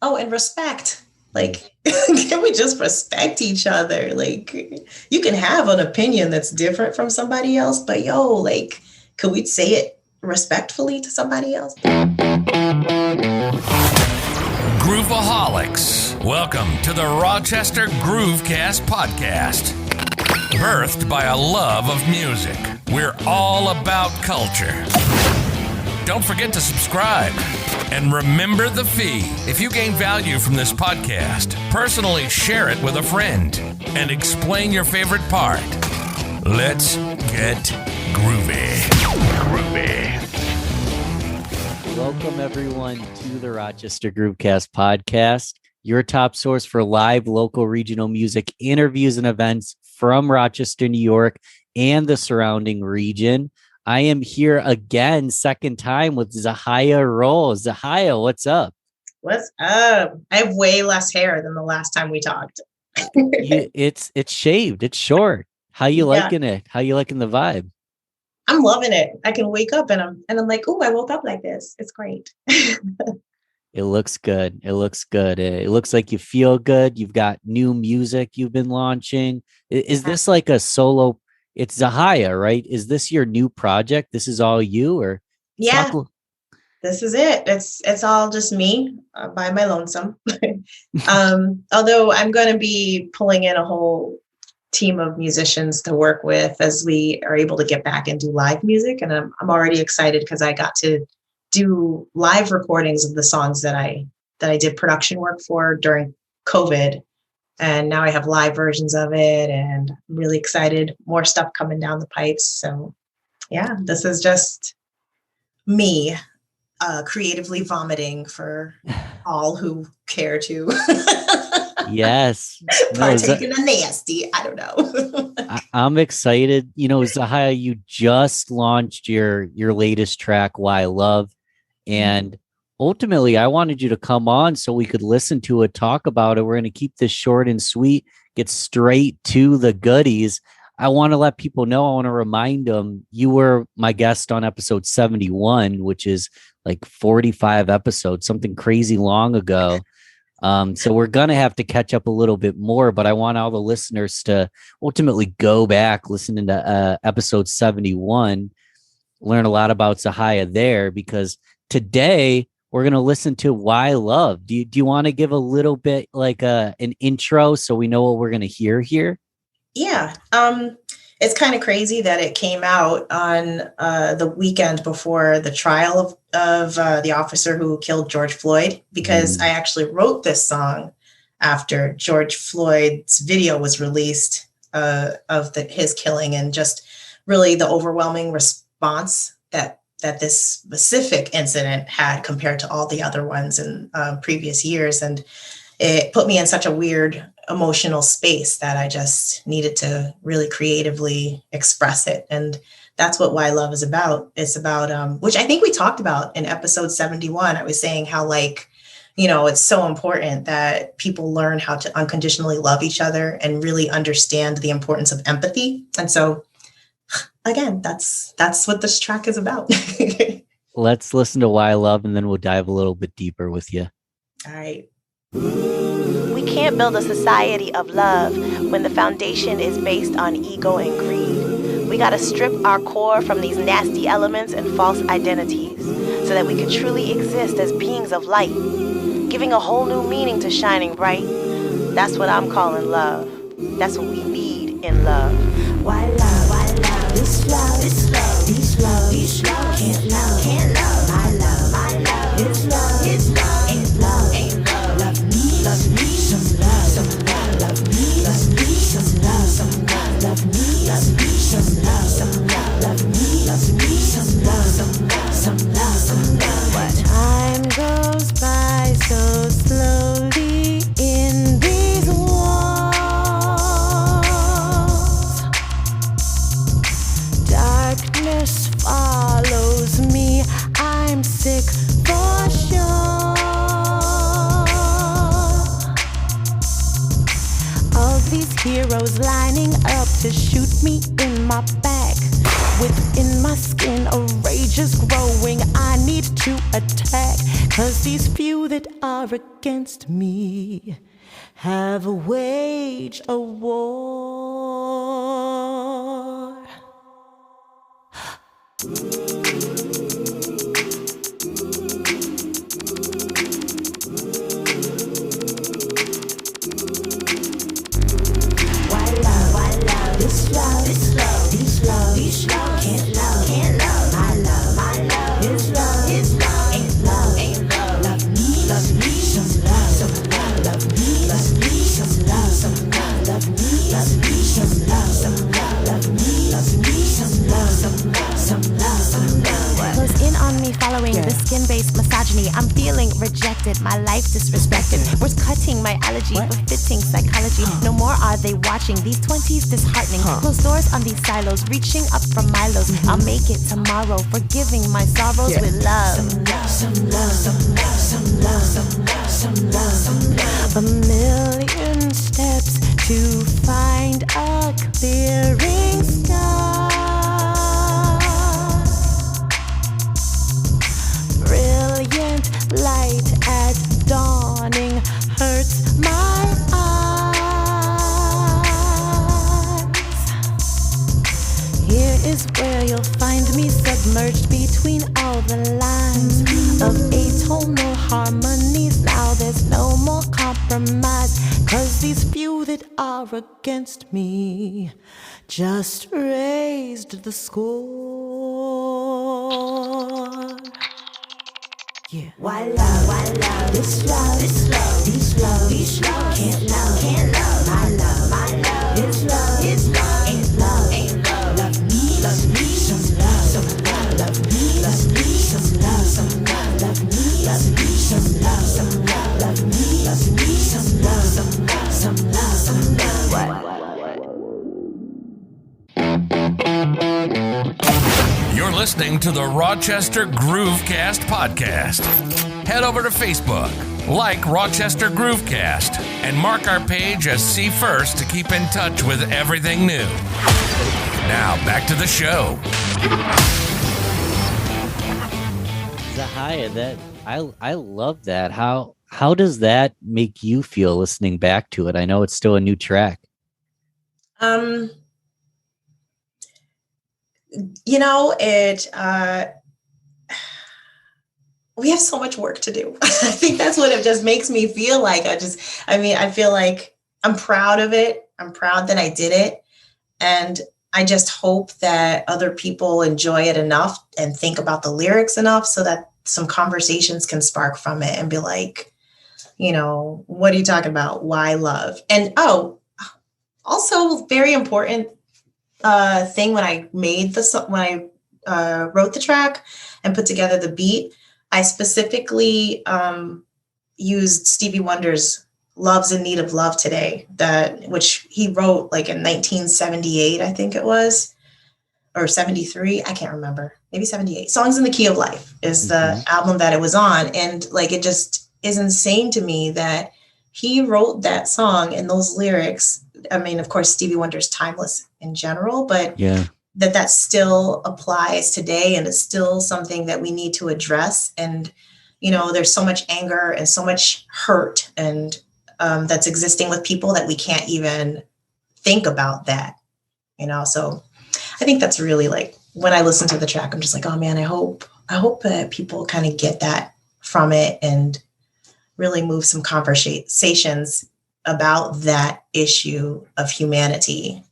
Oh, and respect. Like, can we just respect each other? Like, you can have an opinion that's different from somebody else, but yo, like, could we say it respectfully to somebody else? Grooveaholics, welcome to the Rochester Groovecast podcast. Birthed by a love of music, we're all about culture. Don't forget to subscribe. And remember the fee. If you gain value from this podcast, personally share it with a friend and explain your favorite part. Let's get groovy. Welcome, everyone, to the Rochester Groovecast podcast, your top source for live, local, regional music interviews and events from Rochester, New York, and the surrounding region. I am here again, second time, with Zahyia Rolle. Zahyia, what's up? What's up? I have way less hair than the last time we talked. It's shaved. It's short. How you liking it? How you liking the vibe? I'm loving it. I can wake up and I'm like, oh, I woke up like this. It's great. It looks good. It looks good. It looks like you feel good. You've got new music you've been launching. Is this like a solo? It's Zahyia, right? Is this your new project? This is all you, or yeah, this is it. It's all just me by my lonesome. Although I'm going to be pulling in a whole team of musicians to work with as we are able to get back and do live music, and I'm already excited because I got to do live recordings of the songs that I did production work for during COVID. And now I have live versions of it, and I'm really excited. More stuff coming down the pipes. So yeah, this is just me creatively vomiting for all who care to. Yes. Partake in a nasty. I don't know. I'm excited. You know, Zahyia, you just launched your latest track, Why Love. And ultimately, I wanted you to come on so we could listen to it, talk about it. We're going to keep this short and sweet, get straight to the goodies. I want to let people know, I want to remind them, you were my guest on episode 71, which is like 45 episodes, something crazy long ago. So we're going to have to catch up a little bit more, but I want all the listeners to ultimately go back, listen to episode 71, learn a lot about Zahyia there, because today we're going to listen to Why Love. Do you want to give a little bit like an intro so we know what we're going to hear here? Yeah. It's kind of crazy that it came out on the weekend before the trial of the officer who killed George Floyd, because I actually wrote this song after George Floyd's video was released of his killing, and just really the overwhelming response that this specific incident had compared to all the other ones in previous years. And it put me in such a weird emotional space that I just needed to really creatively express it. And that's what Why Love is about. It's about, which I think we talked about in episode 71. I was saying how, like, you know, it's so important that people learn how to unconditionally love each other and really understand the importance of empathy. And so, again, that's what this track is about. Let's listen to Why Love, and then we'll dive a little bit deeper with you. All right. We can't build a society of love when the foundation is based on ego and greed. We gotta strip our core from these nasty elements and false identities so that we can truly exist as beings of light, giving a whole new meaning to shining bright. That's what I'm calling love. That's what we need in love. Why love? Why love? This love, this love, these love, these love, can't love, can't love. My love, my love, it's love, it's love, ain't love, ain't love. Love me, some love, some love. Love me, some love, some love. Love me, some love, some love. Love me, some love, some love, some love, some love. What? Time goes by so slowly in these walls. Darkness follows me. I'm sick for sure. All these heroes lining up to shoot me in my back. Within my skin, a rage is growing. I need to attack, 'cause these few that are against me have waged a war. Why love, this love, these love, can't love, my love, is love, ain't love, love me, some love, love me, some love, love me, some love, love me, some love. Close in on me following the skin-based misogyny. I'm feeling rejected, my life disrespected. Words cutting my allergy, befitting psychology. No more are they watching, these 20s disheartening. Close doors on these silos, reaching up from my lows. I'll make it tomorrow, forgiving my sorrows with love. A million steps to find a clearing sky. Brilliant light at dawning hurts my eyes. Here is where you'll find me submerged between all the lines of atonal harmonies. Now there's no more compromise, 'cause these few that are against me just raised the score. Yeah. Why love, this love, these love, can't love, my love, is love, ain't love, love me, some love, love me, some love, love me, some love, love me, some love. You're listening to the Rochester Groovecast podcast. Head over to Facebook, like Rochester Groovecast, and mark our page as See First to keep in touch with everything new. Now, back to the show. Zahyia, I love that. How does that make you feel listening back to it? I know it's still a new track. We have so much work to do. I think that's what it just makes me feel like. I feel like I'm proud of it. I'm proud that I did it. And I just hope that other people enjoy it enough and think about the lyrics enough so that some conversations can spark from it and be like, what are you talking about? Why love? And also very important thing when I wrote the track and put together the beat, I specifically used Stevie Wonder's "Love's in Need of Love Today," which he wrote like in 1978, I think it was, or 73. I can't remember. Maybe 78. "Songs in the Key of Life" is the album that it was on, and like it just is insane to me that he wrote that song and those lyrics. I mean, of course, Stevie Wonder's timeless in general, but that still applies today, and it's still something that we need to address. And there's so much anger and so much hurt and that's existing with people that we can't even think about that. So I think that's really like when I listen to the track, I'm just like, oh man, I hope that people kind of get that from it and really move some conversations about that issue of humanity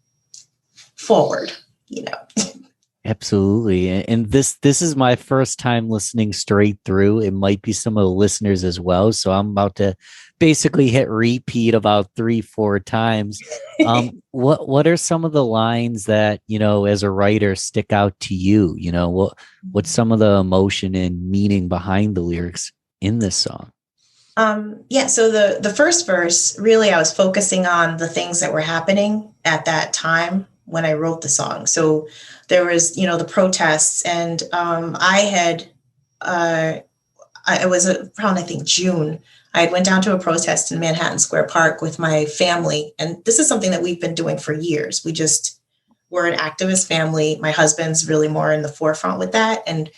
forward. Absolutely. And this is my first time listening straight through. It might be some of the listeners as well. So I'm about to basically hit repeat about 3-4 times. What are some of the lines that, as a writer stick out to you? What's some of the emotion and meaning behind the lyrics in this song? So the first verse, really, I was focusing on the things that were happening at that time when I wrote the song. So there was, the protests, and it was around, I think, June. I went down to a protest in Manhattan Square Park with my family. And this is something that we've been doing for years. We're we're an activist family. My husband's really more in the forefront with that. And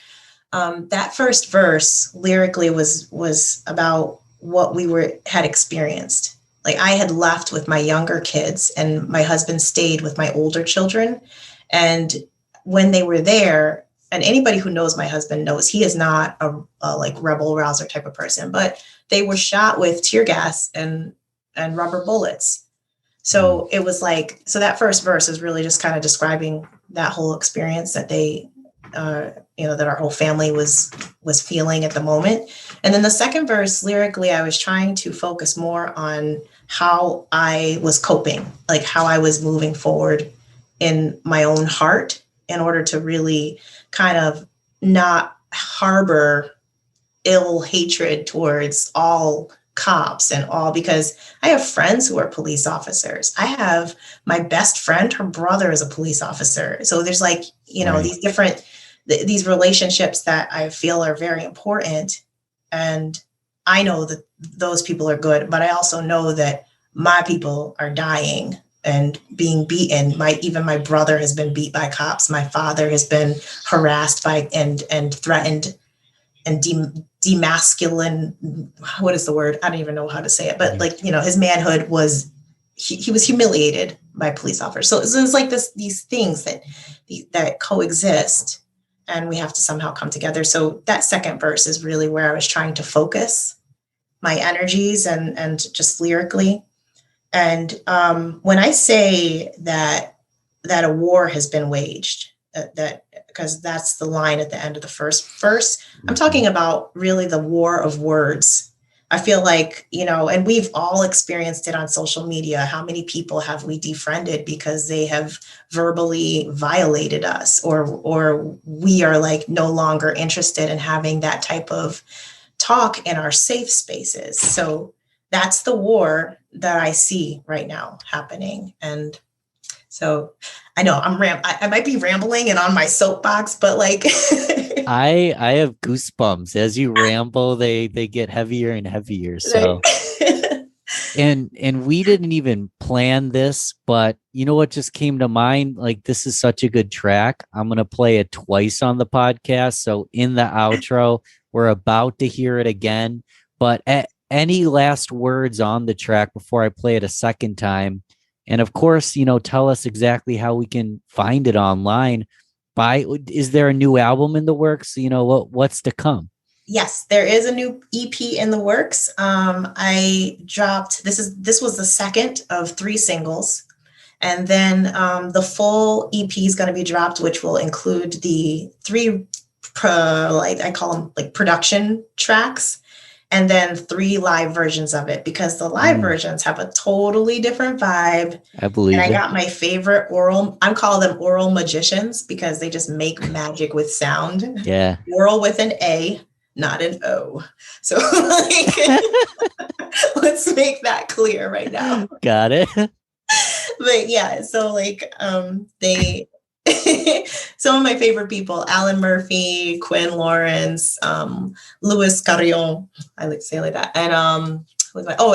that first verse lyrically was about what we had experienced. Like I had left with my younger kids and my husband stayed with my older children. And when they were there, and anybody who knows my husband knows he is not a like rebel rouser type of person, but they were shot with tear gas and rubber bullets. So it was like, so that first verse is really just kind of describing that whole experience that they, that our whole family was feeling at the moment. And then the second verse, lyrically, I was trying to focus more on how I was coping, like how I was moving forward in my own heart in order to really kind of not harbor ill hatred towards all cops and all, because I have friends who are police officers. I have my best friend, her brother is a police officer. So there's like, Right. these different, these relationships that I feel are very important. And I know that those people are good, but I also know that my people are dying and being beaten. Even my brother has been beat by cops. My father has been harassed by and threatened and demasculine. What is the word? I don't even know how to say it, but like, his manhood was, he was humiliated by police officers. So it's like these things that coexist and we have to somehow come together. So that second verse is really where I was trying to focus my energies and just lyrically. And when I say that a war has been waged, that because that's the line at the end of the first verse, I'm talking about really the war of words. I feel like, and we've all experienced it on social media. How many people have we defriended because they have verbally violated us, or we are like no longer interested in having that type of talk in our safe spaces. So that's the war that I see right now happening. And so I know I might be rambling and on my soapbox, but like I have goosebumps as you ramble. They get heavier and heavier. So and we didn't even plan this, but you know what just came to mind? Like, this is such a good track. I'm gonna play it twice on the podcast. So in the outro, we're about to hear it again. But any last words on the track before I play it a second time? And of course, tell us exactly how we can find it online. Is there a new album in the works? What's to come? Yes, there is a new EP in the works. I dropped, this was the second of 3 singles. And then the full EP is going to be dropped, which will include the 3, I call them like production tracks, and then 3 live versions of it, because the live versions have a totally different vibe. I believe And I it. got my favorite I'm calling them oral magicians because they just make magic with sound. Yeah. Oral with an A, not an O. So like, let's make that clear right now. Got it. But yeah, so like they some of my favorite people, Alan Murphy, Quinn Lawrence, Louis Carrion, I like to say it like that. And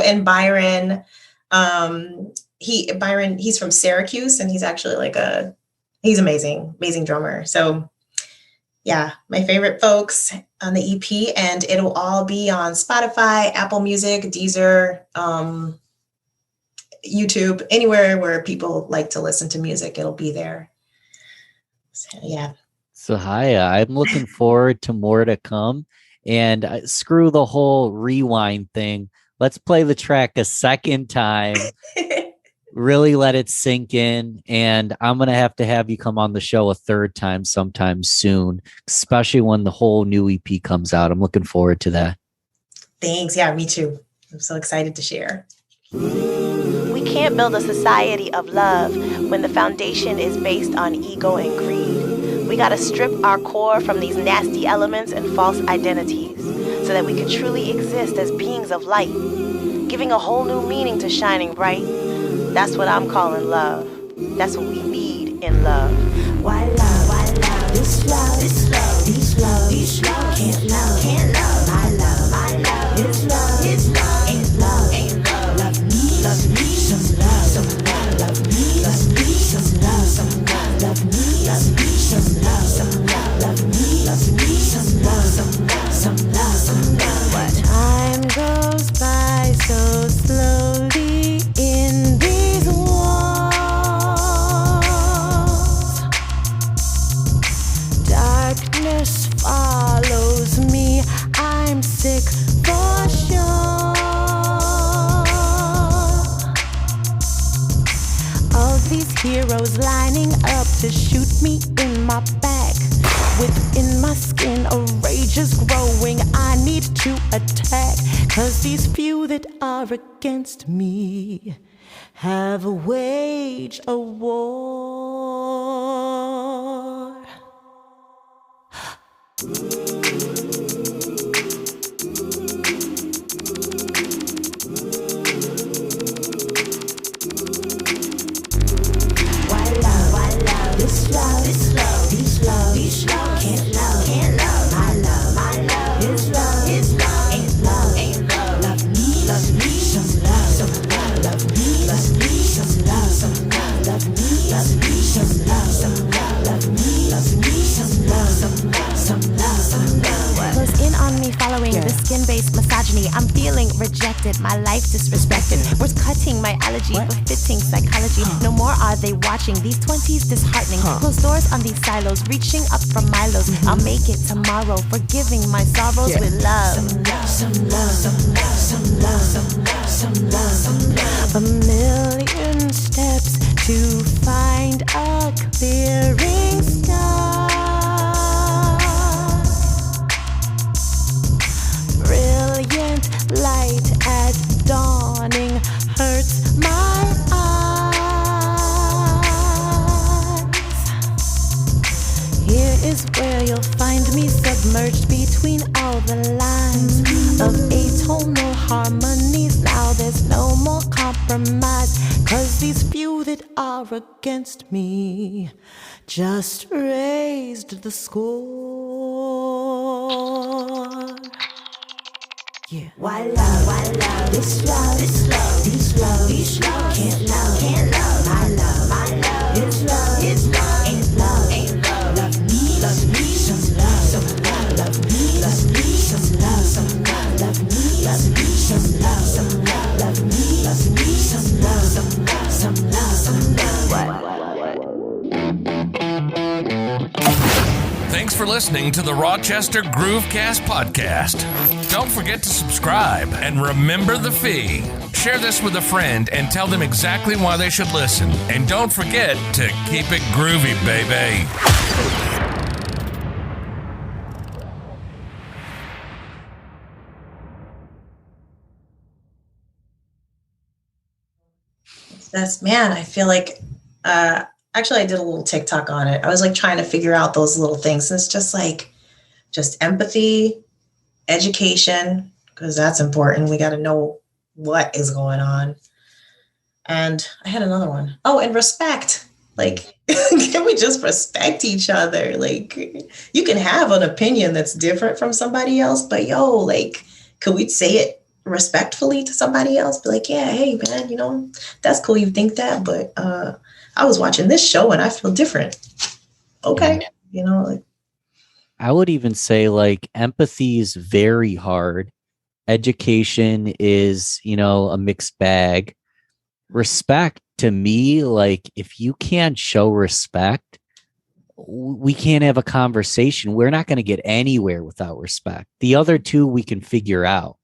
and Byron. He's from Syracuse, and he's actually he's amazing drummer. So yeah, my favorite folks on the EP, and it'll all be on Spotify, Apple Music, Deezer, YouTube, anywhere where people like to listen to music, it'll be there. So, yeah. Zahyia, I'm looking forward to more to come. And screw the whole rewind thing. Let's play the track a second time. Really let it sink in. And I'm going to have you come on the show a third time sometime soon, especially when the whole new EP comes out. I'm looking forward to that. Thanks. Yeah, me too. I'm so excited to share. We can't build a society of love when the foundation is based on ego and greed. We gotta strip our core from these nasty elements and false identities so that we can truly exist as beings of light, giving a whole new meaning to shining bright. That's what I'm calling love. That's what we need in love. Why love? Why love? This love, this love, these love, these love, can't love, my love, my love, it's love, ain't love, love me, some love, love me, some love, to shoot me in my back. Within my skin, a rage is growing. I need to attack, 'cause these few that are against me have waged a war. This love, these love, can't love, my love, his love, ain't love, love me, some love, love me, some love, love me, some love, love me, some love. Close in on me, following the skin-based misogyny. I'm feeling rejected, my life disrespected. Words cutting my allergy, befitting psychology. No more are they watching, these 20s disheartening. Close doors on these silos, reaching up from Milo's. I'll make it tomorrow, forgiving my sorrows with love. Some love. A million steps to find a clearing sky. Brilliant light at dawning hurts my eyes. Here is where you'll find me submerged between all the lines of atonal harmonies. Now there's no more compromise, 'cause these few that are against me just raised the score. Yeah. Why love, this love, these love, can't love, my love, his love, ain't love, love me, some love, love me, some love, love me, some love, love me, some love. Thanks for listening to the Rochester Groovecast podcast. Don't forget to subscribe and remember the fee. Share this with a friend and tell them exactly why they should listen. And don't forget to keep it groovy, baby. I feel like, actually I did a little TikTok on it. I was like trying to figure out those little things. And it's just like, just empathy, education, because that's important. We got to know what is going on. And I had another one. Oh, and respect. Like, can we just respect each other? Like, you can have an opinion that's different from somebody else, but like, could we say it respectfully to somebody else? Be like, yeah, hey man, that's cool. You think that, but I was watching this show and I feel different. Okay. Like, I would even say like empathy is very hard. Education is, a mixed bag. Respect, to me, like if you can't show respect, we can't have a conversation. We're not going to get anywhere without respect. The other two we can figure out.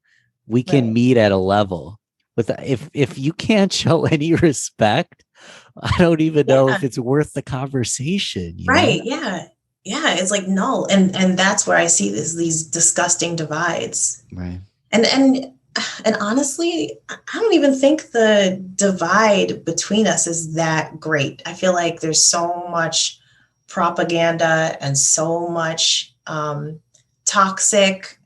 We can meet at a level. But if you can't show any respect, I don't even know if it's worth the conversation. Right. Yeah. Yeah. It's like null. And that's where I see these disgusting divides. Right. And honestly, I don't even think the divide between us is that great. I feel like there's so much propaganda and so much toxic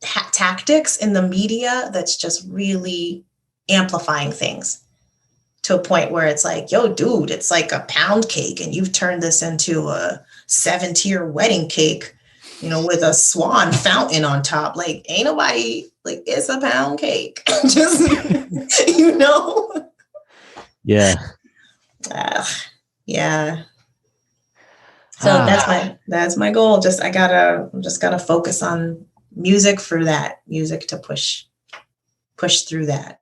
tactics in the media that's just really amplifying things to a point where it's like, yo, dude, it's like a pound cake and you've turned this into a 7-tier wedding cake, with a swan fountain on top. Like, ain't nobody, like, it's a pound cake. Just, Yeah. Yeah. So that's my goal. I'm just gotta focus on music for that, music to push through that.